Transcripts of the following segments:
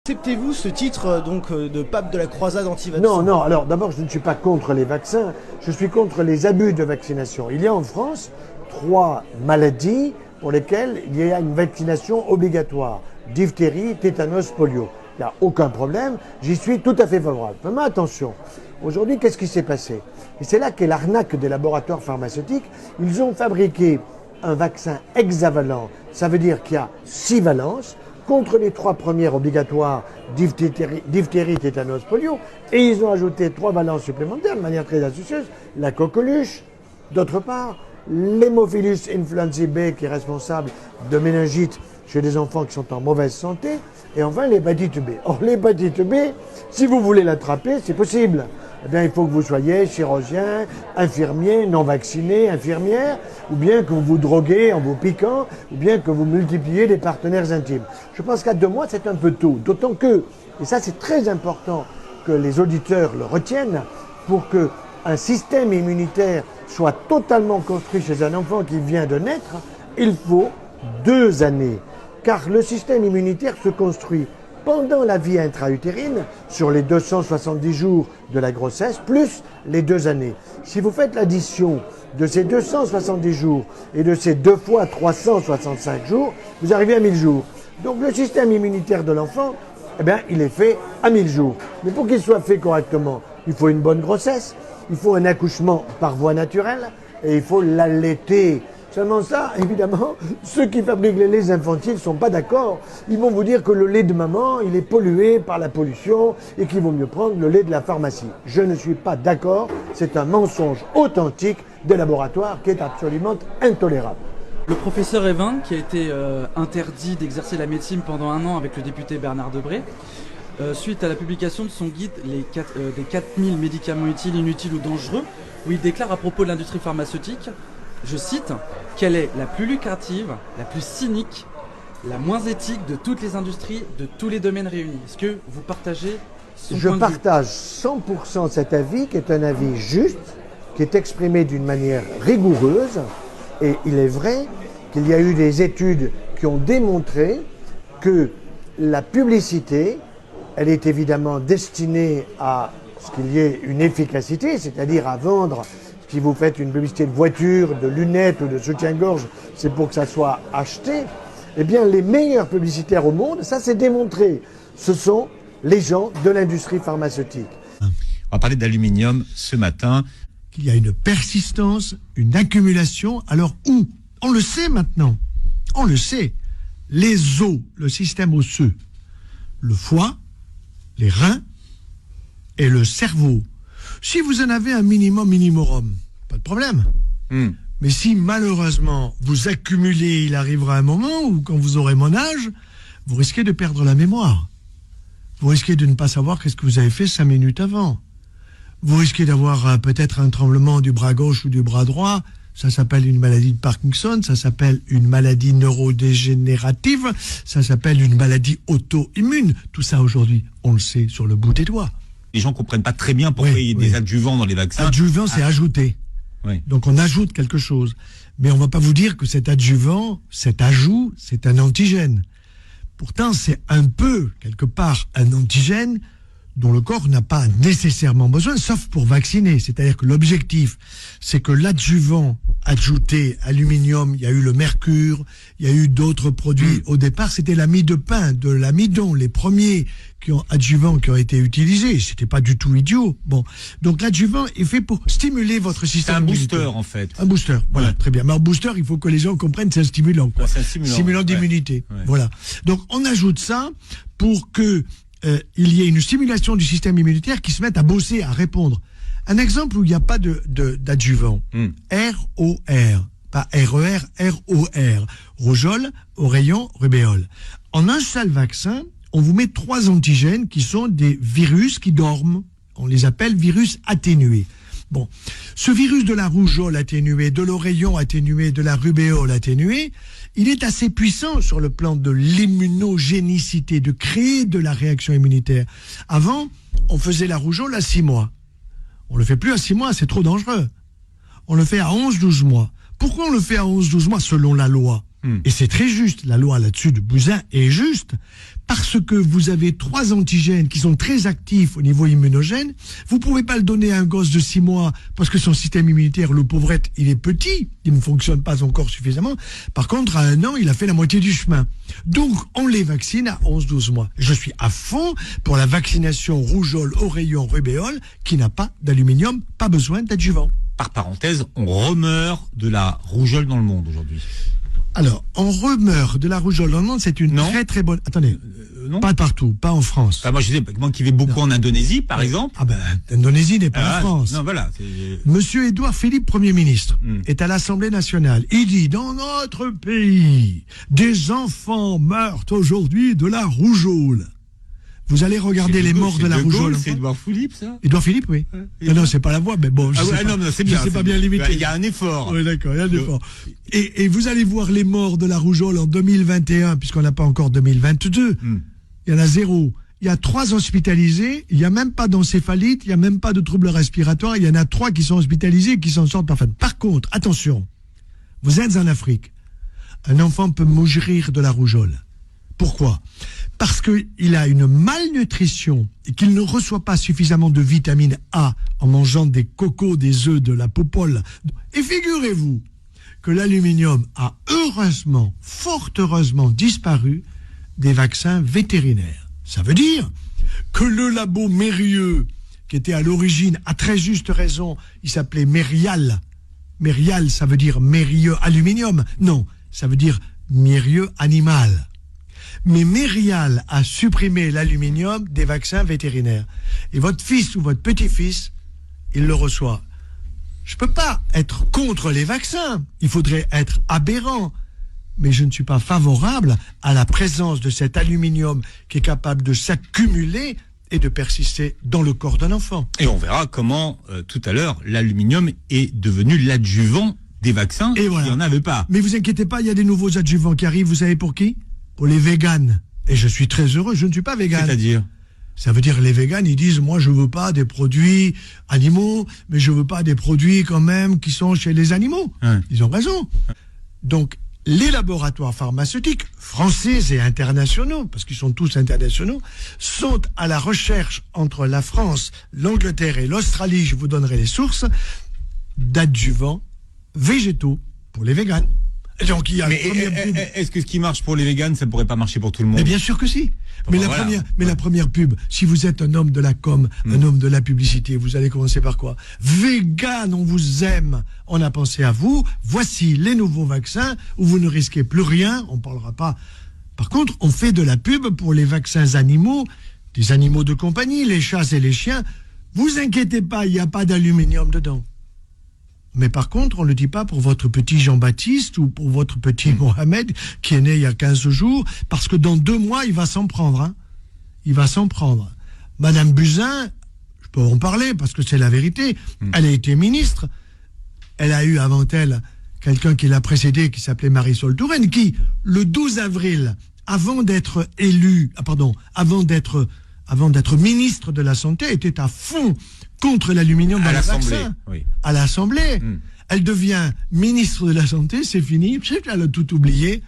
Acceptez-vous ce titre de pape de la croisade anti-vaccin? Non. Alors d'abord, je ne suis pas contre les vaccins. Je suis contre les abus de vaccination. Il y a en France 3 maladies pour lesquelles il y a une vaccination obligatoire. Diphtérie, tétanos, polio. Il n'y a aucun problème. J'y suis tout à fait favorable. Mais attention. Aujourd'hui, qu'est-ce qui s'est passé? Et c'est là qu'est l'arnaque des laboratoires pharmaceutiques. Ils ont fabriqué un vaccin hexavalent. Ça veut dire qu'il y a 6 valences contre les 3 premières obligatoires, diphtérie, tétanos, polio, et ils ont ajouté 3 valences supplémentaires de manière très astucieuse, la coqueluche, d'autre part, l'hémophilus influenzae B qui est responsable de méningite chez des enfants qui sont en mauvaise santé, et enfin l'hépatite B. Or l'hépatite B, si vous voulez l'attraper, c'est possible. Eh bien, il faut que vous soyez chirurgien, infirmier, non vacciné, infirmière, ou bien que vous vous droguez en vous piquant, ou bien que vous multipliez des partenaires intimes. Je pense qu'à 2 mois, c'est un peu tôt. D'autant que, et ça c'est très important que les auditeurs le retiennent, pour qu'un système immunitaire soit totalement construit chez un enfant qui vient de naître, il faut 2 années. Car le système immunitaire se construit pendant la vie intra-utérine, sur les 270 jours de la grossesse, plus les 2 années. Si vous faites l'addition de ces 270 jours et de ces 2 fois 365 jours, vous arrivez à 1000 jours. Donc le système immunitaire de l'enfant, eh bien, il est fait à 1000 jours. Mais pour qu'il soit fait correctement, il faut une bonne grossesse, il faut un accouchement par voie naturelle et il faut l'allaiter. Seulement ça, évidemment, ceux qui fabriquent les laits infantiles ne sont pas d'accord. Ils vont vous dire que le lait de maman, il est pollué par la pollution et qu'il vaut mieux prendre le lait de la pharmacie. Je ne suis pas d'accord. C'est un mensonge authentique des laboratoires qui est absolument intolérable. Le professeur Evin, qui a été interdit d'exercer la médecine pendant 1 an avec le député Bernard Debré, suite à la publication de son guide des 4000 médicaments utiles, inutiles ou dangereux, où il déclare à propos de l'industrie pharmaceutique, je cite, qu'elle est la plus lucrative, la plus cynique, la moins éthique de toutes les industries, de tous les domaines réunis. Est-ce que vous partagez son point de vue ? Je partage 100% cet avis, qui est un avis juste, qui est exprimé d'une manière rigoureuse. Et il est vrai qu'il y a eu des études qui ont démontré que la publicité, elle est évidemment destinée à ce qu'il y ait une efficacité, c'est-à-dire à vendre. Si vous faites une publicité de voiture, de lunettes ou de soutien-gorge, c'est pour que ça soit acheté. Eh bien, les meilleurs publicitaires au monde, ça c'est démontré, ce sont les gens de l'industrie pharmaceutique. On va parler d'aluminium ce matin. Qu'il y a une persistance, une accumulation. Alors où? On le sait maintenant. On le sait. Les os, le système osseux, le foie, les reins et le cerveau. Si vous en avez un minimum, pas de problème. Mais si malheureusement vous accumulez, il arrivera un moment où quand vous aurez mon âge, vous risquez de perdre la mémoire. Vous risquez de ne pas savoir qu'est-ce que vous avez fait 5 minutes avant. Vous risquez d'avoir peut-être un tremblement du bras gauche ou du bras droit. Ça s'appelle une maladie de Parkinson, ça s'appelle une maladie neurodégénérative, ça s'appelle une maladie auto-immune. Tout ça aujourd'hui, on le sait sur le bout des doigts. Les gens ne comprennent pas très bien pourquoi il y a des adjuvants dans les vaccins. Adjuvant, c'est ajouté. Oui. Donc on ajoute quelque chose. Mais on ne va pas vous dire que cet adjuvant, cet ajout, c'est un antigène. Pourtant, c'est un peu, quelque part, un antigène dont le corps n'a pas nécessairement besoin, sauf pour vacciner. C'est-à-dire que l'objectif, c'est que l'adjuvant ajouté aluminium, il y a eu le mercure, il y a eu d'autres produits. Au départ, c'était l'amide de pin, de l'amidon, les premiers adjuvants qui ont été utilisés. C'était pas du tout idiot. Bon. Donc l'adjuvant est fait pour stimuler votre système immunitaire. C'est un booster, en fait. Un booster, voilà, très bien. Mais un booster, il faut que les gens comprennent, c'est un stimulant, quoi. Ouais, c'est un stimulant. Stimulant d'immunité. Ouais. Voilà. Donc on ajoute ça pour que il y ait une stimulation du système immunitaire qui se mette à bosser, à répondre. Un exemple où il n'y a pas d'adjuvant. R-O-R. Pas R-E-R, R-O-R. Rougeole, oreillon, rubéole. En un seul vaccin, on vous met 3 antigènes qui sont des virus qui dorment. On les appelle virus atténués. Bon. Ce virus de la rougeole atténuée, de l'oreillon atténué, de la rubéole atténuée, il est assez puissant sur le plan de l'immunogénicité, de créer de la réaction immunitaire. Avant, on faisait la rougeole à 6 mois. On le fait plus à 6 mois, c'est trop dangereux. On le fait à 11-12 mois. Pourquoi on le fait à 11-12 mois selon la loi ? Et c'est très juste. La loi là-dessus de Buzyn est juste. Parce que vous avez 3 antigènes qui sont très actifs au niveau immunogène. Vous pouvez pas le donner à un gosse de 6 mois parce que son système immunitaire, le pauvrette, il est petit. Il ne fonctionne pas encore suffisamment. Par contre, à 1 an, il a fait la moitié du chemin. Donc, on les vaccine à 11-12 mois. Je suis à fond pour la vaccination rougeole, oreillon, rubéole qui n'a pas d'aluminium, pas besoin d'adjuvant. Par parenthèse, on remeurt de la rougeole dans le monde aujourd'hui. Alors, on remeurt de la rougeole dans le monde, c'est une très très bonne... Attendez, non. Pas partout, pas en France. Moi, je sais, moi qui vais beaucoup en Indonésie, par exemple. Ah ben, l'Indonésie n'est pas en France. Non, voilà. Monsieur Édouard Philippe, Premier ministre, est à l'Assemblée nationale. Il dit, dans notre pays, des enfants meurent aujourd'hui de la rougeole. Vous allez regarder les morts de la rougeole. C'est Édouard Philippe, ça? Édouard Philippe, oui. Non, c'est pas la voix, mais bon, je sais bien. C'est pas bien limité. Il y a un effort. Oui, d'accord, il y a un effort. Et vous allez voir les morts de la rougeole en 2021, puisqu'on n'a pas encore 2022. Il y en a 0. Il y a 3 hospitalisés, il n'y a même pas d'encéphalite, il n'y a même pas de troubles respiratoires, il y en a 3 qui sont hospitalisés et qui s'en sortent parfaitement. Par contre, attention, vous êtes en Afrique, un enfant peut mourir de la rougeole. Pourquoi ? Parce qu'il a une malnutrition et qu'il ne reçoit pas suffisamment de vitamine A en mangeant des cocos, des œufs, de la popole. Et figurez-vous que l'aluminium a heureusement, fort heureusement disparu des vaccins vétérinaires. Ça veut dire que le labo Mérieux, qui était à l'origine, à très juste raison, il s'appelait Mérial. Mérial, ça veut dire Mérieux aluminium. Non, ça veut dire Mérieux animal. Mais Mérial a supprimé l'aluminium des vaccins vétérinaires. Et votre fils ou votre petit-fils, il le reçoit. Je ne peux pas être contre les vaccins. Il faudrait être aberrant. Mais je ne suis pas favorable à la présence de cet aluminium qui est capable de s'accumuler et de persister dans le corps d'un enfant. Et on verra comment, tout à l'heure, l'aluminium est devenu l'adjuvant des vaccins. Et voilà. Il n'y en avait pas. Mais vous inquiétez pas, il y a des nouveaux adjuvants qui arrivent. Vous savez pour qui ? Pour les véganes. Et je suis très heureux, je ne suis pas végane. C'est-à-dire ? Ça veut dire les véganes, ils disent, moi je veux pas des produits animaux, mais je veux pas des produits quand même qui sont chez les animaux. Ouais. Ils ont raison. Donc, les laboratoires pharmaceutiques, français et internationaux, parce qu'ils sont tous internationaux, sont à la recherche entre la France, l'Angleterre et l'Australie, je vous donnerai les sources, d'adjuvants végétaux pour les véganes. Et donc, il y a est-ce que ce qui marche pour les véganes, ça ne pourrait pas marcher pour tout le monde ? Mais bien sûr que si. Mais la première pub, si vous êtes un homme de la com, un homme de la publicité, vous allez commencer par quoi ? Vegan, on vous aime, on a pensé à vous, voici les nouveaux vaccins où vous ne risquez plus rien, on ne parlera pas. Par contre, on fait de la pub pour les vaccins animaux, des animaux de compagnie, les chats et les chiens. Vous inquiétez pas, il n'y a pas d'aluminium dedans. Mais par contre, on ne le dit pas pour votre petit Jean-Baptiste ou pour votre petit Mohamed qui est né il y a 15 jours, parce que dans 2 mois, il va s'en prendre. Hein. Il va s'en prendre. Madame Buzyn, je peux en parler parce que c'est la vérité, elle a été ministre. Elle a eu avant elle quelqu'un qui l'a précédée qui s'appelait Marisol Touraine, qui, le 12 avril, avant d'être ministre de la Santé, était à fond contre l'aluminium dans les vaccins. Oui. À l'Assemblée. Elle devient ministre de la Santé, c'est fini, elle a tout oublié.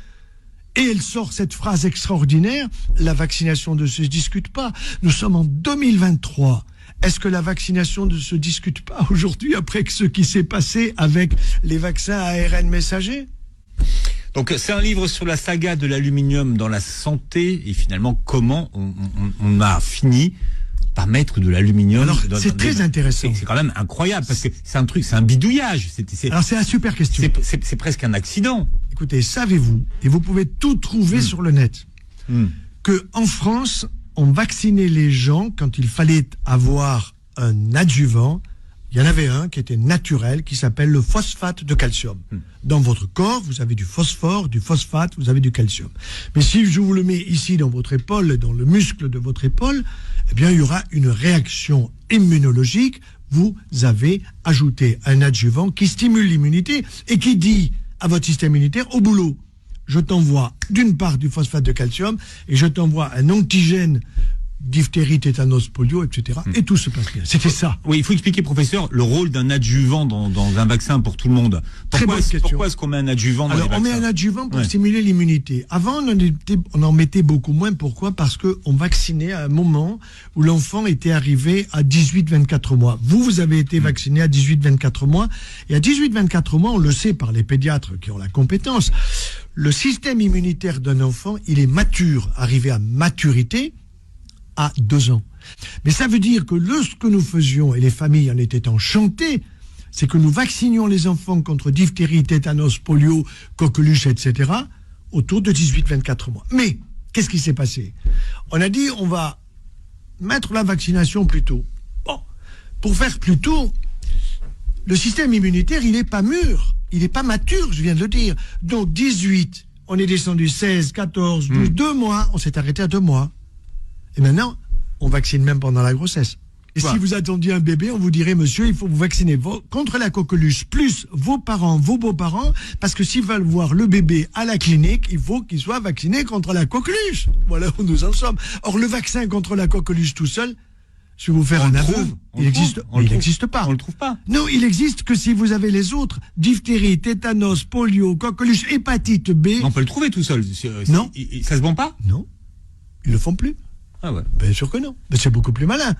Et elle sort cette phrase extraordinaire, la vaccination ne se discute pas. Nous sommes en 2023. Est-ce que la vaccination ne se discute pas aujourd'hui après ce qui s'est passé avec les vaccins ARN messagers ? Donc c'est un livre sur la saga de l'aluminium dans la santé et finalement comment on a fini par mettre de l'aluminium. Alors c'est très intéressant. C'est quand même incroyable parce que c'est un bidouillage. Alors c'est la super question. C'est presque un accident. Écoutez, savez-vous, et vous pouvez tout trouver sur le net, que en France, on vaccinait les gens quand il fallait avoir un adjuvant. Il y en avait un qui était naturel, qui s'appelle le phosphate de calcium. Dans votre corps, vous avez du phosphore, du phosphate, vous avez du calcium. Mais si je vous le mets ici dans votre épaule, dans le muscle de votre épaule, eh bien, il y aura une réaction immunologique. Vous avez ajouté un adjuvant qui stimule l'immunité et qui dit à votre système immunitaire, au boulot, je t'envoie d'une part du phosphate de calcium et je t'envoie un antigène diphtérie, tétanos, polio, etc. Et tout se passe bien. C'était ça. Oui, il faut expliquer, professeur, le rôle d'un adjuvant dans un vaccin pour tout le monde. Très bonne question. Pourquoi est-ce qu'on met un adjuvant dans les Alors, vaccins? on met un adjuvant pour Ouais. stimuler l'immunité. Avant, on en mettait beaucoup moins. Pourquoi? Parce qu'on vaccinait à un moment où l'enfant était arrivé à 18-24 mois. Vous avez été vacciné à 18-24 mois. Et à 18-24 mois, on le sait par les pédiatres qui ont la compétence, le système immunitaire d'un enfant, il est mature, arrivé à maturité à 2 ans. Mais ça veut dire que ce que nous faisions, et les familles en étaient enchantées, c'est que nous vaccinions les enfants contre diphtérie, tétanos, polio, coqueluche, etc., autour de 18-24 mois. Mais, qu'est-ce qui s'est passé? On a dit, on va mettre la vaccination plus tôt. Bon, pour faire plus tôt, le système immunitaire, il n'est pas mûr, il n'est pas mature, je viens de le dire. Donc, 18, on est descendu 16, 14, 12, 2 mois, on s'est arrêté à 2 mois. Et maintenant, on vaccine même pendant la grossesse. Et si vous attendiez un bébé, on vous dirait, monsieur, il faut vous vacciner contre la coqueluche, plus vos parents, vos beaux-parents, parce que s'ils veulent voir le bébé à la clinique, il faut qu'il soit vacciné contre la coqueluche. Voilà où nous en sommes. Or, le vaccin contre la coqueluche tout seul, je vais vous faire un aveu, il n'existe pas. On le trouve pas. Non, il existe que si vous avez les autres, diphtérie, tétanos, polio, coqueluche, hépatite B. On peut le trouver tout seul. Non. Ça se vend pas? Non, ils le font plus. Ah ouais. Bien sûr que non. Mais c'est beaucoup plus malin.